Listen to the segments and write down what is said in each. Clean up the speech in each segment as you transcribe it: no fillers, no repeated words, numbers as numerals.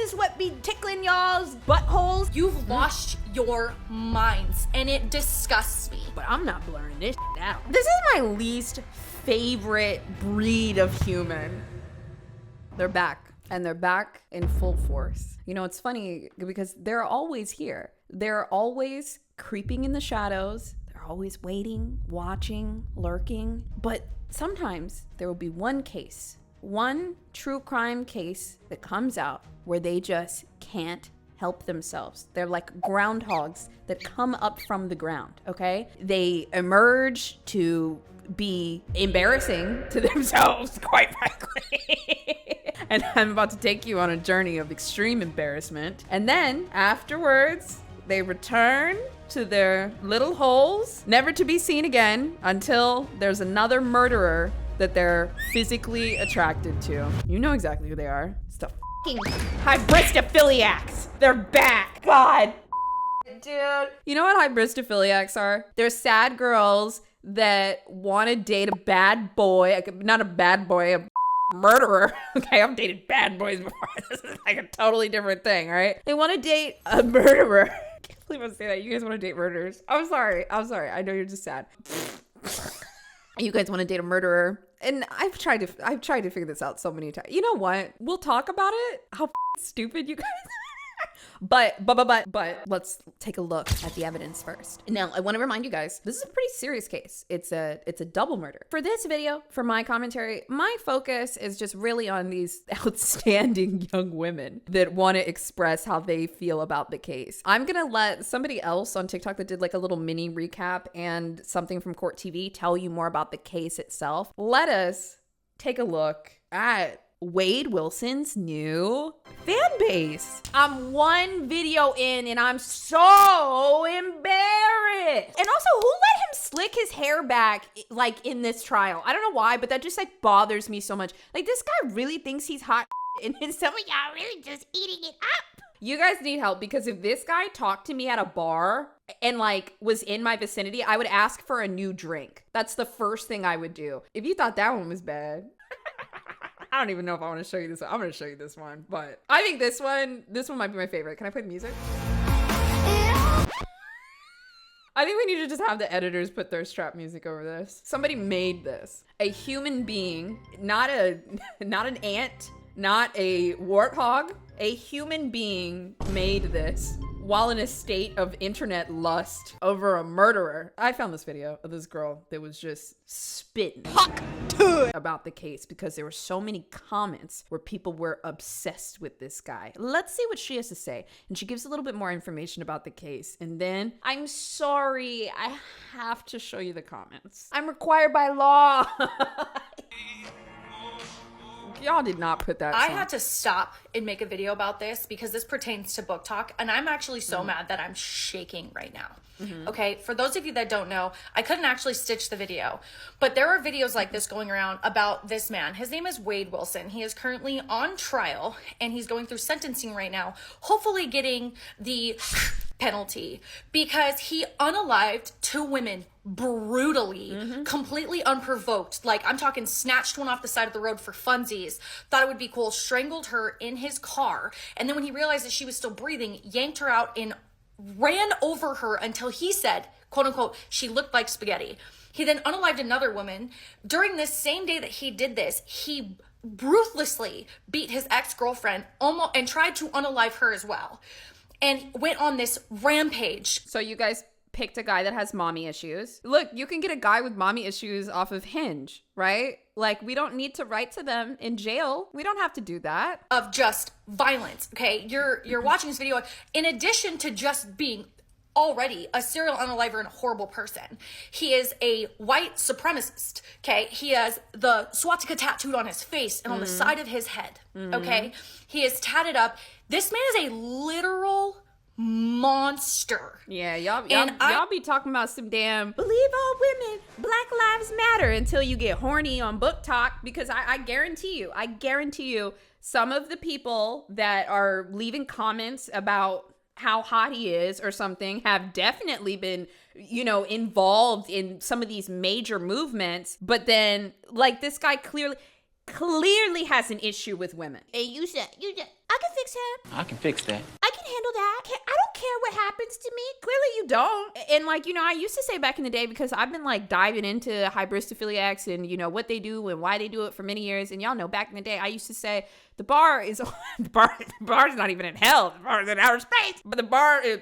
is what be tickling y'all's buttholes. You've lost your minds, and it disgusts me. But I'm not blurring this out. This is my least favorite breed of human. They're back, and they're back in full force. You know, it's funny because they're always here. They're always creeping in the shadows. They're always waiting, watching, lurking. But sometimes there will be one case, one true crime case that comes out where they just can't help themselves. They're like groundhogs that come up from the ground, okay? They emerge to be embarrassing to themselves, quite frankly. And I'm about to take you on a journey of extreme embarrassment. And then afterwards, they return to their little holes, never to be seen again until there's another murderer that they're physically attracted to. You know exactly who they are. It's the fucking hybristophiliacs. They're back. God. Dude. You know what hybristophiliacs are? They're sad girls that want to date a bad boy. Not a bad boy, a murderer. Okay, I've dated bad boys before. This is like a totally different thing, right? They want to date a murderer. I can't believe I'm saying that. You guys want to date murderers. I'm sorry. I know you're just sad. You guys want to date a murderer. And I've tried to figure this out so many times. You know what? We'll talk about it. How stupid you guys are. But let's take a look at the evidence first. Now, I want to remind you guys, this is a pretty serious case. It's a double murder. For this video, for my commentary, my focus is just really on these outstanding young women that want to express how they feel about the case. I'm going to let somebody else on TikTok that did like a little mini recap and something from Court TV tell you more about the case itself. Let us take a look at Wade Wilson's new fan base. I'm one video in and I'm so embarrassed. And also, who let him slick his hair back like in this trial? I don't know why, but that just like bothers me so much. Like, this guy really thinks he's hot and then some of y'all really just eating it up. You guys need help, because if this guy talked to me at a bar and like was in my vicinity, I would ask for a new drink. That's the first thing I would do. If you thought that one was bad. I don't even know if I want to show you this one. I'm going to show you this one, but I think this one might be my favorite. Can I play the music? I think we need to just have the editors put thirst trap music over this. Somebody made this. A human being, not an ant, not a warthog. A human being made this while in a state of internet lust over a murderer. I found this video of this girl that was just spitting about the case because there were so many comments where people were obsessed with this guy. Let's see what she has to say. And she gives a little bit more information about the case. And then, I'm sorry, I have to show you the comments. I'm required by law. Y'all did not put that I song. had to stop and make a video about this because this pertains to BookTok, and I'm actually so mad that I'm shaking right now. Okay, for those of you that don't know, I couldn't actually stitch the video, but there are videos like this going around about this man. His name is Wade Wilson. He is currently on trial, and he's going through sentencing right now, hopefully getting the penalty because he unalived two women brutally, completely unprovoked. Like, I'm talking snatched one off the side of the road for funsies, thought it would be cool, strangled her in his car, and then when he realized that she was still breathing, yanked her out and ran over her until he said, quote unquote, she looked like spaghetti. He then unalived another woman. During this same day that he did this, he ruthlessly beat his ex-girlfriend almost and tried to unalive her as well, and went on this rampage. So you guys picked a guy that has mommy issues. Look, you can get a guy with mommy issues off of Hinge, right? Like, we don't need to write to them in jail. We don't have to do that. Of just violence, okay? You're watching this video in addition to just being already a serial unaliver and a horrible person. He is a white supremacist, okay? He has the swastika tattooed on his face and on the side of his head, okay? He is tatted up. This man is a literal monster. Yeah, y'all be talking about some damn believe all women, Black Lives Matter until you get horny on BookTok, because I guarantee you some of the people that are leaving comments about how hot he is or something have definitely been, you know, involved in some of these major movements, but then like this guy clearly has an issue with women. And you said, I I can fix him. I can fix that. I can handle that. I don't care what happens to me. Clearly you don't. And like, you know, I used to say back in the day, because I've been like diving into hybristophiliacs and, you know, what they do and why they do it for many years. And y'all know back in the day, I used to say the bar is the bar is not even in hell. The bar is in outer space. But the bar is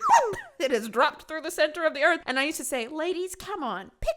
it has dropped through the center of the earth. And I used to say, ladies, come on, pick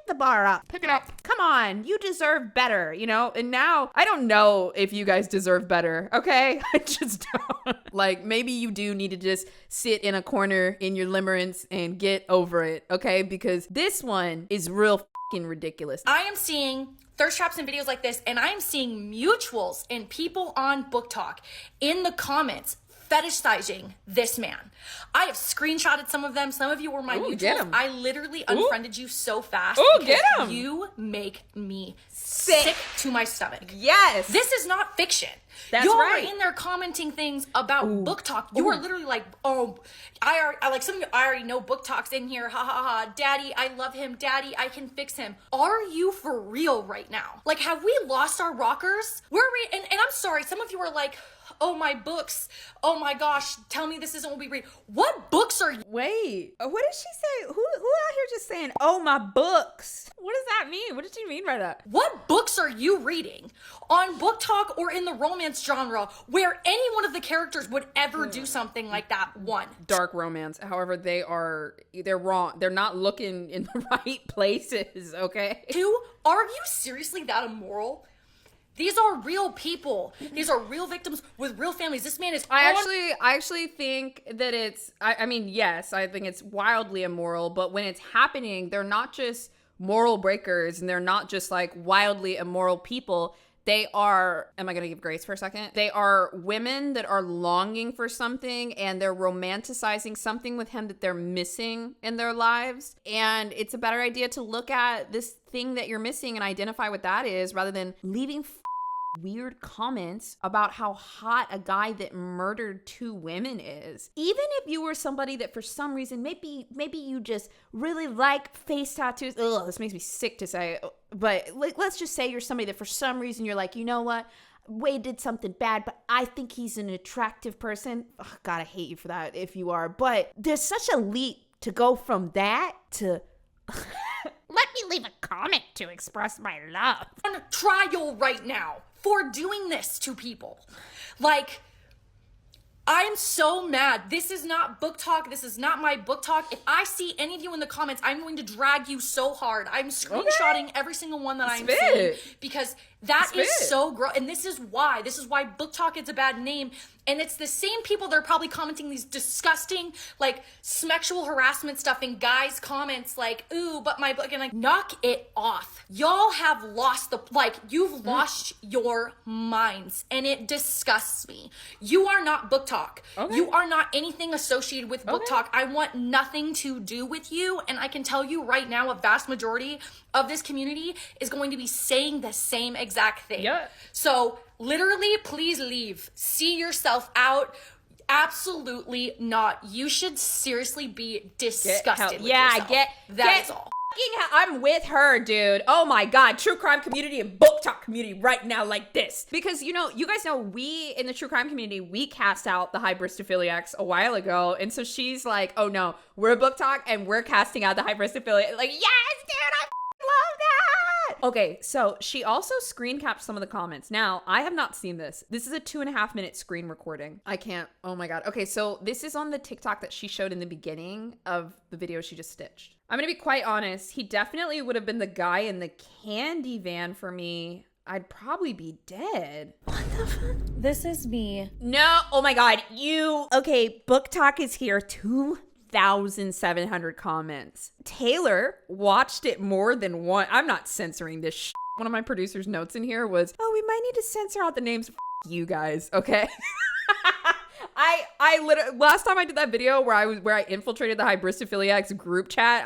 the bar up. Pick it up. Come on. You deserve better, you know? And now I don't know if you guys deserve better, okay? I just don't. Like, maybe you do need to just sit in a corner in your limerence and get over it, okay? Because this one is real fucking ridiculous. I am seeing thirst traps and videos like this, and I am seeing mutuals and people on BookTok in the comments fetishizing this man. I have screenshotted some of them. Some of you were my mutuals. I literally unfriended you so fast because you make me sick to my stomach. Yes. This is not fiction. That's You're right. in there commenting things about BookTok. You are literally like, oh, I like some of you, I already know BookTok's in here. Ha ha ha. Daddy, I love him. Daddy, I can fix him. Are you for real right now? Like, have we lost our rockers? And I'm sorry, some of you are like, oh, my books. Oh my gosh, tell me this isn't what we read. What books are you? Wait, what did she say? Who out here just saying, oh, my books? What does that mean? What did she mean by that? What books are you reading on BookTok or in the romance genre where any one of the characters would ever do something like that? One. Dark romance. However, they're wrong. They're not looking in the right places, okay? Two, are you seriously that immoral? These are real people. These are real victims with real families. This man is... I actually think that it's... I mean, yes, I think it's wildly immoral, but when it's happening, they're not just moral breakers, and they're not just like wildly immoral people. They are... Am I going to give grace for a second? They are women that are longing for something, and they're romanticizing something with him that they're missing in their lives. And it's a better idea to look at this thing that you're missing and identify what that is, rather than leaving weird comments about how hot a guy that murdered 2 women is. Even if you were somebody that for some reason, maybe you just really like face tattoos. Ugh, this makes me sick to say. But let's just say you're somebody that for some reason you're like, you know what? Wade did something bad, but I think he's an attractive person. Ugh, God, I hate you for that if you are. But there's such a leap to go from that to... Let me leave a comment to express my love. I'm on trial right now for doing this to people. Like, I'm so mad. This is not BookTok. This is not my BookTok. If I see any of you in the comments, I'm going to drag you so hard. I'm screenshotting every single one that I'm seeing because that is so gross. And this is why BookTok is a bad name. And it's the same people that are probably commenting these disgusting, like, sexual harassment stuff in guys' comments, like, ooh, but my book, and like, knock it off. Y'all have lost you've lost your minds, and it disgusts me. You are not BookTok. Okay. You are not anything associated with BookTok. I want nothing to do with you, and I can tell you right now, a vast majority of this community is going to be saying the same exact thing. Yeah. So, literally, please leave. See yourself out. Absolutely not. You should seriously be disgusted with yourself. That is all. I'm with her, dude. Oh my God. True crime community and BookTok community right now like this. Because, you know, you guys know we in the true crime community, we cast out the hybristophiliacs a while ago. And so she's like, oh no, we're BookTok and we're casting out the hybristophiliacs. Like, yes, dude, I love that. Okay, so she also screen capped some of the comments. Now, I have not seen this. This is a 2.5 minute screen recording. I can't. Oh my God. Okay, so this is on the TikTok that she showed in the beginning of the video she just stitched. I'm gonna be quite honest. He definitely would have been the guy in the candy van for me. I'd probably be dead. What the fuck? This is me. No. Oh my God. Okay, BookTok is here. 2,700 comments. Taylor watched it more than one. I'm not censoring this shit. One of my producer's notes in here was, oh, we might need to censor out the names. You guys, okay? I literally, last time I did that video where I infiltrated the hybristophiliacs group chat,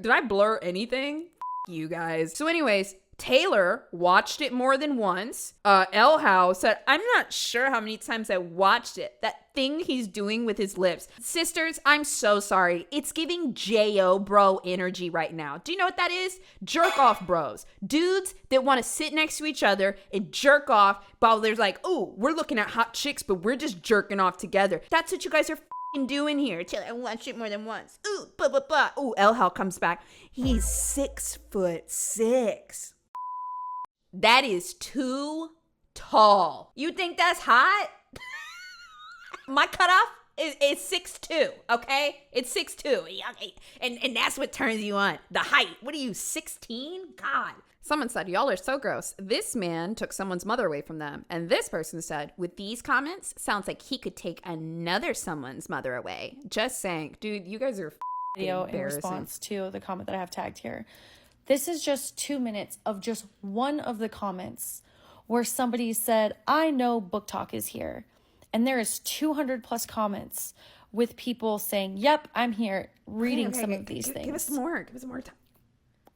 did I blur anything? You guys. So anyways, Taylor watched it more than once. L House said, I'm not sure how many times I watched it. That thing he's doing with his lips. Sisters, I'm so sorry. It's giving J.O. bro energy right now. Do you know what that is? Jerk off bros. Dudes that want to sit next to each other and jerk off while there's like, oh, we're looking at hot chicks, but we're just jerking off together. That's what you guys are doing here. Till I watched it more than once. Ooh, blah, blah, blah. Ooh, L House comes back. He's 6'6". That is too tall. You think that's hot? My cutoff is 6'2", okay? It's 6'2", and that's what turns you on. The height. What are you, 16? God. Someone said, y'all are so gross. This man took someone's mother away from them. And this person said, with these comments, sounds like he could take another someone's mother away. Just saying. Dude, you guys are video in response to the comment that I have tagged here. This is just 2 minutes of just one of the comments where somebody said, I know BookTok is here. And there is 200 plus comments with people saying, yep, I'm here, reading some of these things. Give us more time.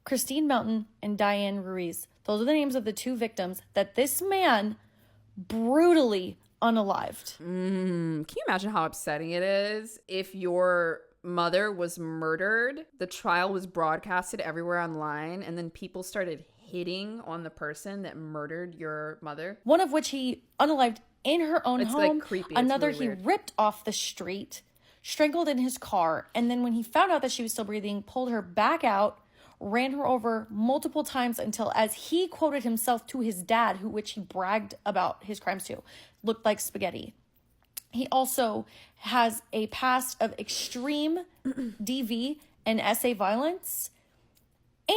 Christine Melton and Diane Ruiz. Those are the names of the two victims that this man brutally unalived. Can you imagine how upsetting it is if your mother was murdered, the trial was broadcasted everywhere online, and then people started hitting on the person that murdered your mother? One of which he unalived in her own home. Like creepy. Another really he weird. ripped off the street, strangled in his car, and then when he found out that she was still breathing, pulled her back out, ran her over multiple times until, as he quoted himself to his dad, which he bragged about his crimes to, looked like spaghetti. He also has a past of extreme DV and SA violence.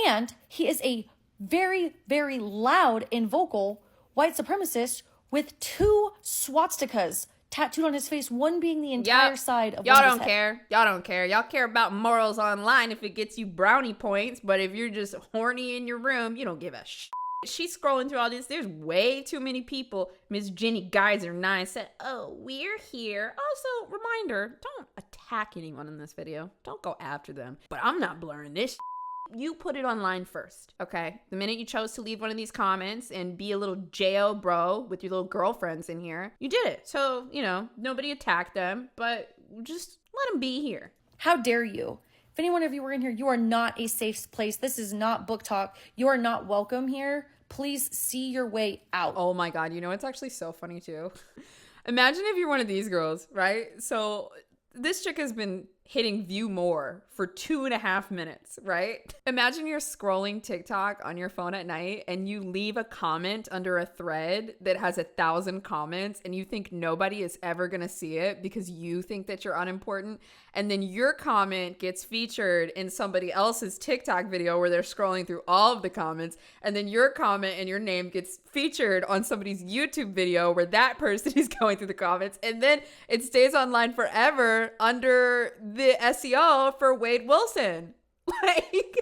And he is a very, very loud and vocal white supremacist with 2 swastikas tattooed on his face, one being the entire side of Y'all one of don't his care. Y'all don't care. Y'all care about morals online if it gets you brownie points, but if you're just horny in your room, you don't give a shit. She's scrolling through all this. There's way too many people. Miss Jenny Geyser 9 said, oh, we're here. Also, reminder, don't attack anyone in this video. Don't go after them. But I'm not blurring this shit. You put it online first, okay? The minute you chose to leave one of these comments and be a little J.O. bro with your little girlfriends in here, you did it. So, you know, nobody attacked them, but just let them be here. How dare you? If any one of you were in here, you are not a safe place. This is not BookTok. You are not welcome here. Please see your way out. Oh my God. You know, it's actually so funny too. Imagine if you're one of these girls, right? So this chick has been hitting view more for 2.5 minutes, right? Imagine you're scrolling TikTok on your phone at night and you leave a comment under a thread that has 1,000 comments and you think nobody is ever gonna see it because you think that you're unimportant. And then your comment gets featured in somebody else's TikTok video where they're scrolling through all of the comments. And then your comment and your name gets featured on somebody's YouTube video where that person is going through the comments. And then it stays online forever under the SEO for Wade Wilson. Like,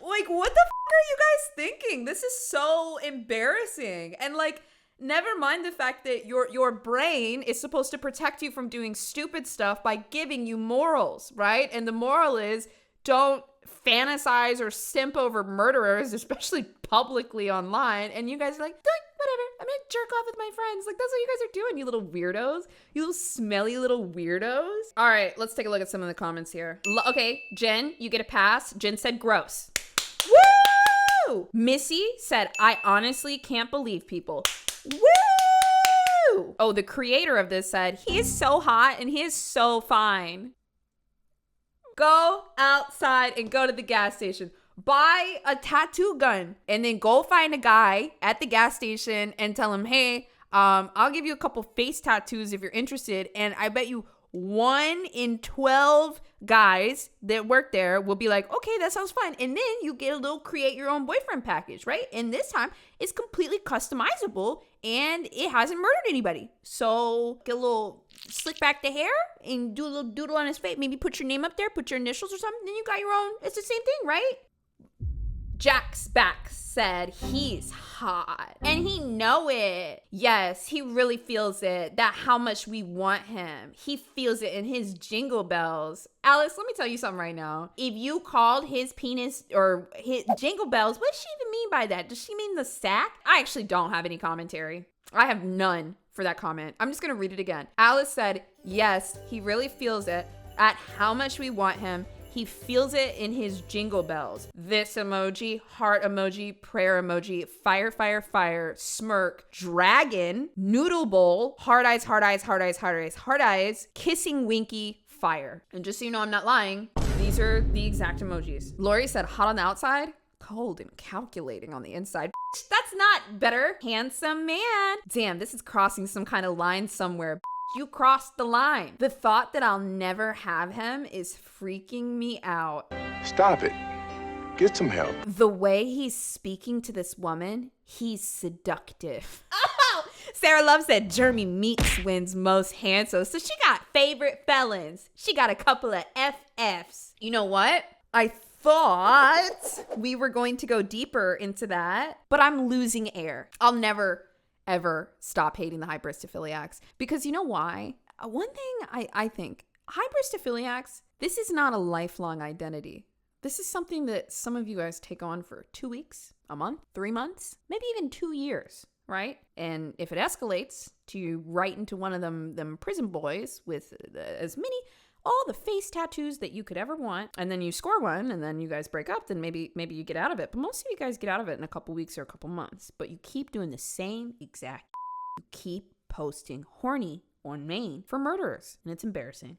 like what the are you guys thinking? This is so embarrassing. And like, never mind the fact that your brain is supposed to protect you from doing stupid stuff by giving you morals, right? And the moral is don't fantasize or simp over murderers, especially publicly online. And you guys are like, whatever, I'm gonna jerk off with my friends. Like, that's what you guys are doing, you little weirdos. You little smelly little weirdos. All right, let's take a look at some of the comments here. Okay, Jen, you get a pass. Jen said gross. Woo! Missy said, I honestly can't believe people. Woo! Oh, the creator of this said, he is so hot and he is so fine. Go outside and go to the gas station. Buy a tattoo gun and then go find a guy at the gas station and tell him, hey, I'll give you a couple face tattoos if you're interested. And I bet you 1 in 12 guys that work there will be like, okay, that sounds fine. And then you get a little create your own boyfriend package, right? And this time it's completely customizable and it hasn't murdered anybody. So get a little slick back the hair and do a little doodle on his face. Maybe put your name up there, put your initials or something. Then you got your own. It's the same thing, right? Jack's back said he's hot. And he know it. Yes, he really feels it. That how much we want him. He feels it in his jingle bells. Alice, let me tell you something right now. If you called his penis or his jingle bells, what does she even mean by that? Does she mean the sack? I actually don't have any commentary. I have none for that comment. I'm just going to read it again. Alice said, yes, he really feels it at how much we want him. He feels it in his jingle bells. This emoji, heart emoji, prayer emoji, fire, fire, fire, smirk, dragon, noodle bowl, hard eyes, hard eyes, hard eyes, hard eyes, hard eyes, kissing winky, fire. And just so you know, I'm not lying. These are the exact emojis. Lori said hot on the outside, cold and calculating on the inside. That's not better. Handsome man. Damn, this is crossing some kind of line somewhere. You crossed the line. The thought that I'll never have him is freaking me out. Stop it. Get some help. The way he's speaking to this woman, he's seductive. Oh, Sarah Love said Jeremy Meeks wins most handsome. So she got favorite felons. She got a couple of FFs. You know what? I thought we were going to go deeper into that, but I'm losing air. I'll never ever stop hating the hybristophiliacs. Because you know why? One thing I think, hybristophiliacs, this is not a lifelong identity. This is something that some of you guys take on for 2 weeks, a month, 3 months, maybe even 2 years, right? And if it escalates to you right into one of them prison boys with as many, all the face tattoos that you could ever want, and then you score one, and then you guys break up, then maybe you get out of it. But most of you guys get out of it in a couple weeks or a couple months. But you keep doing the same exact. You keep posting horny on Maine for murderers, and it's embarrassing.